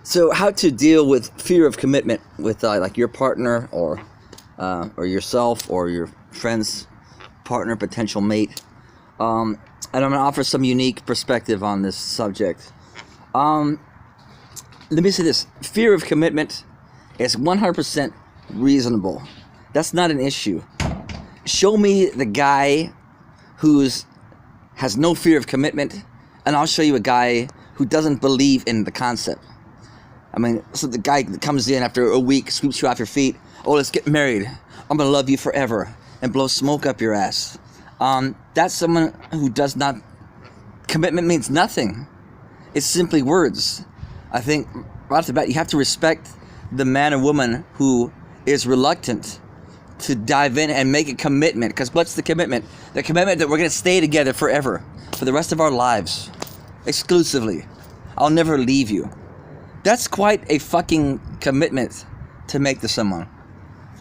So, how to deal with fear of commitment with like your partner or yourself or your friend's partner, potential mate. And I'm going to offer some unique perspective on this subject. Let me say this: fear of commitment is 100% reasonable. That's not an issue. Show me the guy has no fear of commitment, and I'll show you a guy who doesn't believe in the concept. I mean, so the guy that comes in after a week, sweeps you off your feet. Oh, let's get married. I'm gonna love you forever, and blow smoke up your ass. That's someone who does not. Commitment means nothing. It's simply words. I think right off the bat, you have to respect the man or woman who is reluctant to dive in and make a commitment. Because what's the commitment? The commitment that we're gonna stay together forever, for the rest of our lives, exclusively. I'll never leave you. That's quite a fucking commitment to make to someone.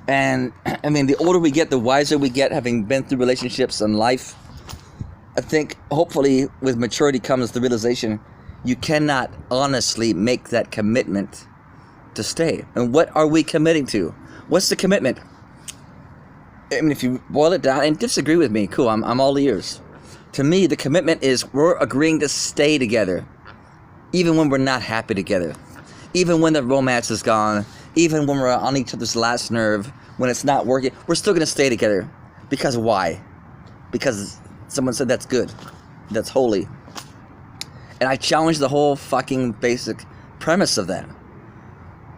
And I mean, the older we get, the wiser we get, having been through relationships and life. I think hopefully with maturity comes the realization you cannot honestly make that commitment to stay. And what are we committing to? What's the commitment? I mean, if you boil it down and disagree with me, cool, I'm all ears. To me, the commitment is we're agreeing to stay together, even when we're not happy together. Even when the romance is gone, even when we're on each other's last nerve, when it's not working, we're still going to stay together. Because why? Because someone said that's good. That's holy. And I challenge the whole fucking basic premise of that.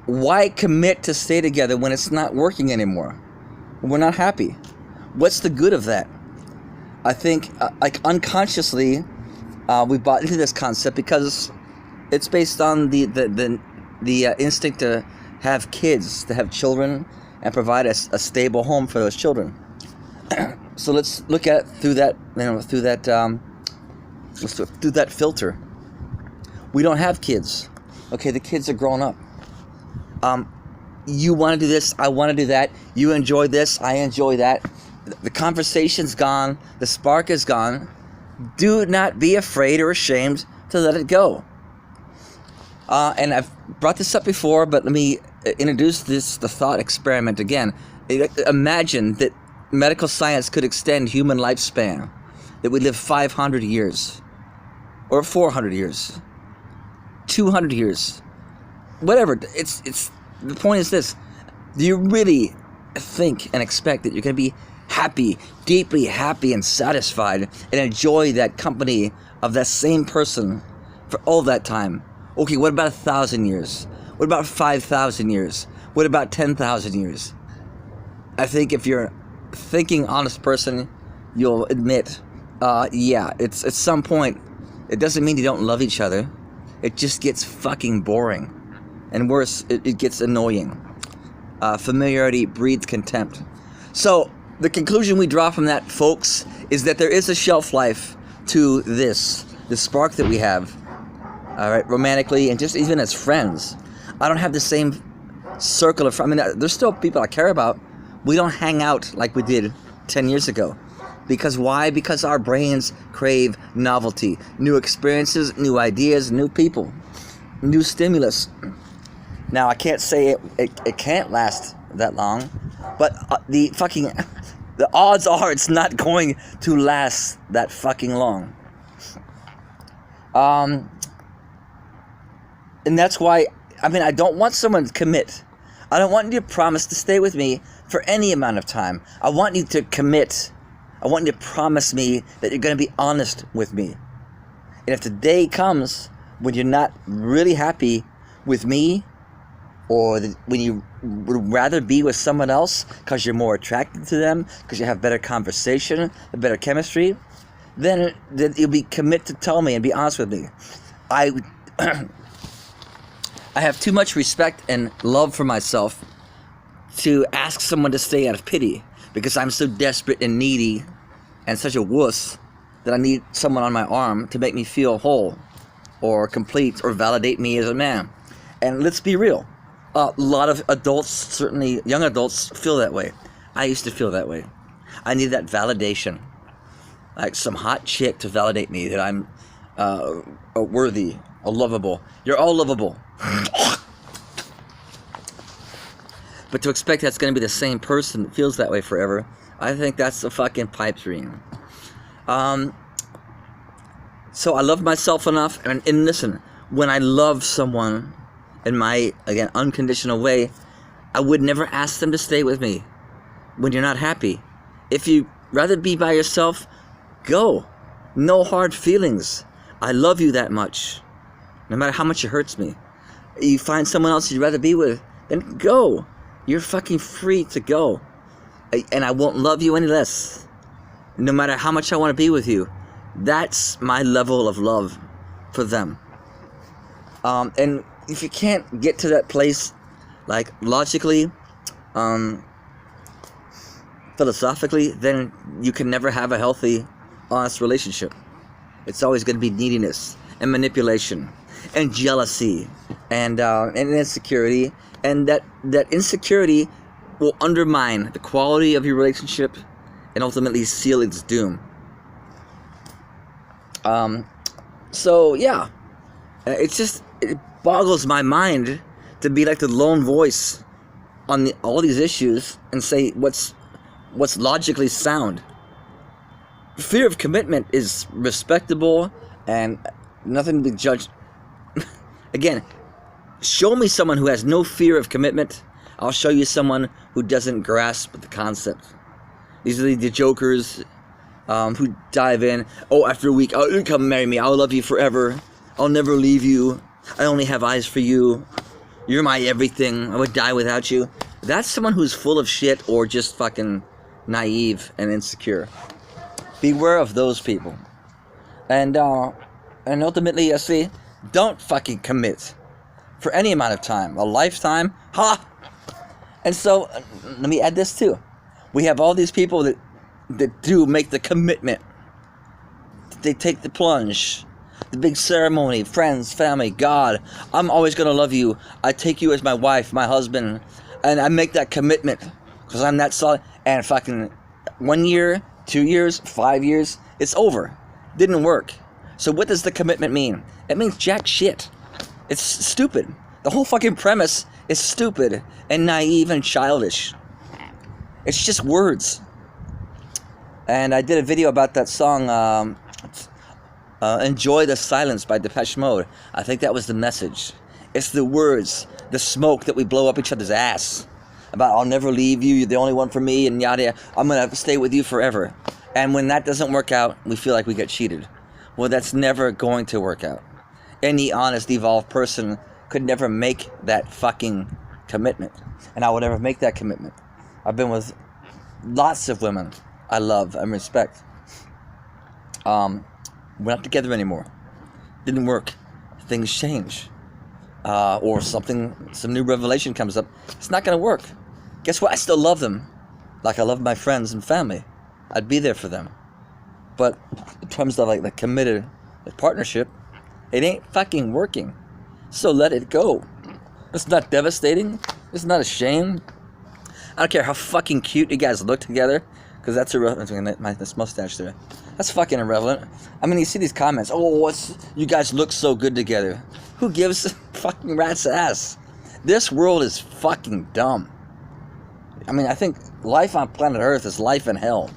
Why commit to stay together when it's not working anymore? When we're not happy? What's the good of that? I think, like unconsciously, we bought into this concept because it's based on the instinct to have kids, to have children, and provide a stable home for those children. So let's look at it through that, through that filter. We don't have kids. Okay, the kids are grown up. You want to do this, I want to do that. You enjoy this, I enjoy that. The conversation's gone. The spark is gone. Do not be afraid or ashamed to let it go. And I've brought this up before, but let me introduce the thought experiment again. Imagine that medical science could extend human lifespan, that we live 500 years, or 400 years, 200 years, whatever. It's the point is this: do you really think and expect that you're going to be happy, deeply happy and satisfied, and enjoy that company of that same person for all that time? Okay, what about 1,000 years? What about 5,000 years? What about 10,000 years? I think if you're a thinking, honest person, you'll admit, yeah, it's at some point, it doesn't mean you don't love each other. It just gets fucking boring. And worse, it gets annoying. Familiarity breeds contempt. So, the conclusion we draw from that, folks, is that there is a shelf life to the spark that we have. All right, romantically and just even as friends. I don't have the same circle of friends. I mean, there's still people I care about. We don't hang out like we did 10 years ago. Because why? Because our brains crave novelty, new experiences, new ideas, new people, new stimulus. Now, I can't say it can't last that long, but the odds are it's not going to last that fucking long. And that's why, I mean, I don't want someone to commit. I don't want you to promise to stay with me for any amount of time. I want you to commit. I want you to promise me that you're going to be honest with me. And if the day comes when you're not really happy with me, or when you would rather be with someone else because you're more attracted to them, because you have better conversation, a better chemistry, then you'll be commit to tell me and be honest with me. I have too much respect and love for myself to ask someone to stay out of pity, because I'm so desperate and needy and such a wuss that I need someone on my arm to make me feel whole or complete or validate me as a man. And let's be real. A lot of adults, certainly young adults, feel that way. I used to feel that way. I need that validation. Like some hot chick to validate me that I'm worthy or lovable. You're all lovable. But to expect that's going to be the same person that feels that way forever, I think that's a fucking pipe dream. So I love myself enough, and listen, when I love someone in my, again, unconditional way, I would never ask them to stay with me when you're not happy. If you rather be by yourself, go. No hard feelings. I love you that much, no matter how much it hurts me. You find someone else you'd rather be with, then go. You're fucking free to go. And I won't love you any less, no matter how much I want to be with you. That's my level of love for them. And if you can't get to that place, like logically, philosophically, then you can never have a healthy, honest relationship. It's always going to be neediness and manipulation and jealousy and insecurity, and that insecurity will undermine the quality of your relationship and ultimately seal its doom. So yeah, it boggles my mind to be like the lone voice on all these issues and say what's logically sound. Fear of commitment is respectable and nothing to be judged. Again, show me someone who has no fear of commitment. I'll show you someone who doesn't grasp the concept. These are the jokers who dive in. Oh, after a week, oh, come marry me. I'll love you forever. I'll never leave you. I only have eyes for you. You're my everything. I would die without you. That's someone who's full of shit or just fucking naive and insecure. Beware of those people. And ultimately, I say, don't fucking commit for any amount of time. A lifetime? Ha! And so, let me add this too. We have all these people that do make the commitment. They take the plunge. The big ceremony, friends, family, God. I'm always going to love you. I take you as my wife, my husband. And I make that commitment because I'm that solid. And fucking 1 year, 2 years, 5 years, it's over. Didn't work. So what does the commitment mean? It means jack shit. It's stupid. The whole fucking premise is stupid and naive and childish. It's just words. And I did a video about that song, Enjoy the Silence by Depeche Mode. I think that was the message. It's the words, the smoke that we blow up each other's ass. About, I'll never leave you, you're the only one for me, and yada yada. I'm going to stay with you forever. And when that doesn't work out, we feel like we get cheated. Well, that's never going to work out. Any honest, evolved person could never make that fucking commitment. And I would never make that commitment. I've been with lots of women I love and respect. We're not together anymore. Didn't work. Things change. Or some new revelation comes up. It's not going to work. Guess what? I still love them. Like I love my friends and family. I'd be there for them. But in terms of like the committed partnership, it ain't fucking working. So let it go. It's not devastating. It's not a shame. I don't care how fucking cute you guys look together, because that's irrelevant. This mustache there. That's fucking irrelevant. I mean, you see these comments. Oh, you guys look so good together. Who gives a fucking rat's ass? This world is fucking dumb. I mean, I think life on planet Earth is life in hell.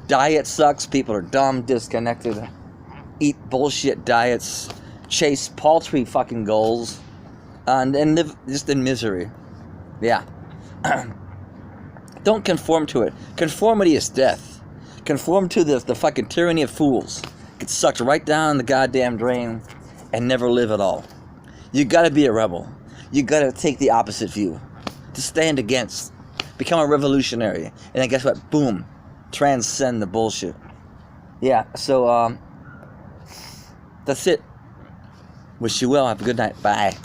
Diet sucks. People are dumb, disconnected. Eat bullshit diets. Chase paltry fucking goals. And live just in misery. Yeah. Don't conform to it. Conformity is death. Conform to the fucking tyranny of fools. Get sucked right down the goddamn drain and never live at all. You gotta be a rebel. You gotta take the opposite view. To stand against. Become a revolutionary. And then guess what? Boom. Transcend the bullshit. Yeah, so, that's it. Wish you well. Have a good night. Bye.